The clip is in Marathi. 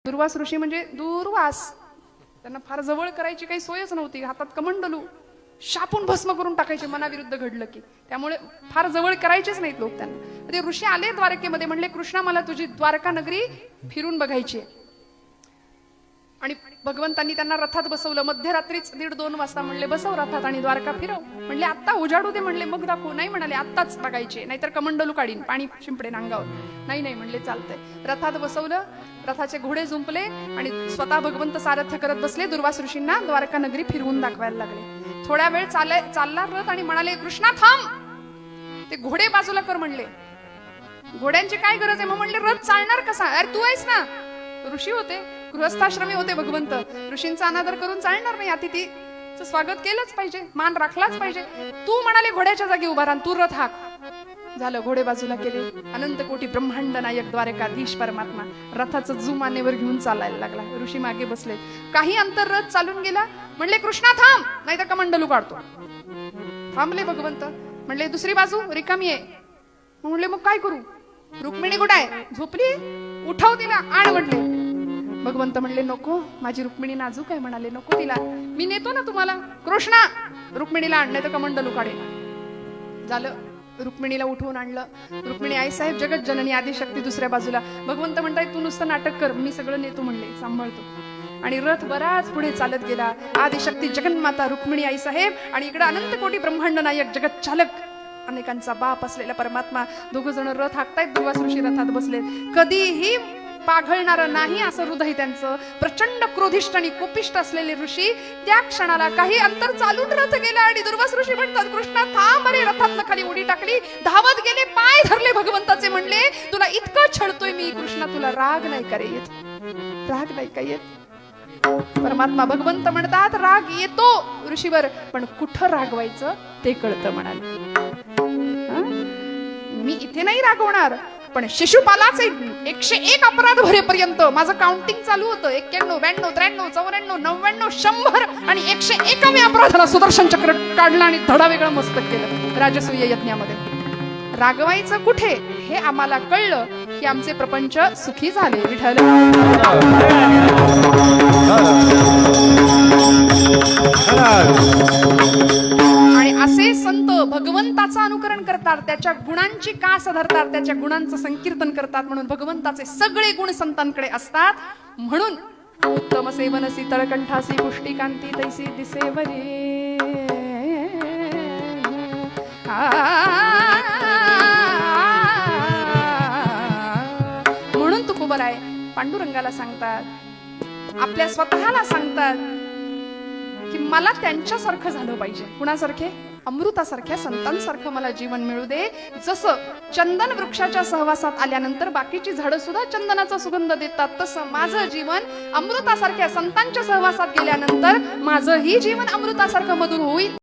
दुर्वास ऋषी म्हणजे दूरवास, त्यांना फार जवळ करायची काही सोयच नव्हती. हातात कमंडलू शापून भस्म करून टाकायचे मनाविरुद्ध घडलं की, त्यामुळे फार जवळ करायचेच नाहीत लोक त्यांना. ते ऋषी आले द्वारकेमध्ये, म्हणले कृष्णा मला तुझी द्वारका नगरी फिरून बघायची आहे. आणि भगवंतांनी त्यांना रथात बसवलं. मध्यरात्रीच 1:30-2 वाजता म्हणले बसव रथात आणि द्वारका फिरव. म्हणले आत्ता उजाडू दे, म्हणले मग दाखवू. नाही म्हणाले आत्ताच बघायचे, नाहीतर कमंडलू काढीन, पाणी शिंपडेन अंगावर. नाही म्हणले चालतंय. रथात बसवलं, रथाचे घोडे जुंपले आणि स्वतः भगवंत सारथ्य करत बसले. दुर्वास ऋषींना द्वारका नगरी फिरवून दाखवायला लागले. थोड्या वेळ चालला रथ आणि म्हणाले कृष्णा थांब, ते घोडे बाजूला कर म्हणले. घोड्यांची काय गरज आहे? मग म्हणले रथ चालणार कसा? अरे तू आहेस ना. ऋषी होते, गृहस्थाश्रमी होते भगवंत. ऋषींचा अनादर करून चालणार नाही, अतिथीचं स्वागत केलंच पाहिजे, मान राखलाच पाहिजे. तू म्हणाले घोड्याच्या जागी उभा राहा, तू रथ हाक. झालं, घोडे बाजूला केले. अनंत कोटी ब्रह्मांड नायक द्वारकाधीश परमात्मा रथाचं जुमानेवर घेऊन चालायला लागला. ऋषी मागे बसले. काही अंतर रथ चालून गेला. म्हणले कृष्णा थांब, नाही तर कमंडलू काढतो. थांबले भगवंत. म्हणले दुसरी बाजू रिकामी आहे. म्हणले मग काय करू? रुक्मिणी कुठे आहे? झोपली, उठव तिला, आण म्हणले. भगवंत म्हणले नको, माझी रुक्मिणी नाजूक आहे. म्हणाले नको तिला, मी नेतो ना तुम्हाला. कृष्णा रुक्मिणीला आण, नाही तर कमंडलू काढेल. झालं, रुक्मिणीला उठवून आणलं. रुक्मिणी आई साहेब जगत जननी आदिशक्ती दुसऱ्या बाजूला. भगवंत म्हणताय तू नुसतं नाटक कर, मी सगळं नेतो म्हणले, सांभाळतो. आणि रथ बराच पुढे चालत गेला. आदिशक्ती जगन्माता रुक्मिणी आई साहेब आणि इकडे अनंत कोटी ब्रह्मांड नायक जगत चालक अनेकांचा बाप असलेला परमात्मा. दोघ जण रथ हाकतायत. दुर्वास ऋषी रथात बसले. कधीही पाघळणार नाही असं हृदय त्यांचं. प्रचंड क्रोधिष्ट आणि कोपिष्ट असलेले ऋषी त्या क्षणाला काही अंतर चालून रथ गेला आणि दुर्वास ऋषी म्हणतात कृष्णा थांब. अरे रथातनं खाली उडी टाकली, धावत गेले, पाय धरले भगवंताचे. म्हणले तुला इतकं छळतोय मी कृष्णा, तुला राग नाही का रे येत? राग नाही का येत? परमात्मा भगवंत म्हणतात राग येतो ऋषीवर, पण कुठं रागवायचं ते कळतं. म्हणाले मी इथे नाही रागवणार, पण शिशुपालाचे 101 अपराध भरेपर्यंत माझं काउंटिंग चालू होतं. 91, 92, 93, 94, 99, 100 आणि 101व्या अपराधाला सुदर्शन चक्र काढलं आणि धडा वेगळं मस्तक केलं राजसूय यज्ञामध्ये. रागवायचं कुठे हे आम्हाला कळलं की आमचे प्रपंच सुखी झाले. विठ्ठल आणि असे संत भगवंताचं अनुकरण करतात, त्याच्या गुणांची कास धरतात, त्याच्या गुणांचं संकीर्तन करतात. म्हणून भगवंताचे सगळे गुण संतांकडे असतात. म्हणून उत्तम सेवनसी तळकंठासी पुष्टी कांती तैसी दिसेवरी. म्हणून तुकोबराय पांडुरंगाला सांगतात, आपल्या स्वतःला सांगतात की मला त्यांच्यासारखं झालं पाहिजे. कुणासारखे? अमृतासारख्या संतांसारखं मला जीवन मिळू दे. जसं चंदन वृक्षाच्या सहवासात आल्यानंतर बाकीची झाडं सुद्धा चंदनाचा सुगंध देतात, तसं माझं जीवन अमृतासारख्या संतांच्या सहवासात गेल्यानंतर माझंही जीवन अमृतासारखं मधुर होईल.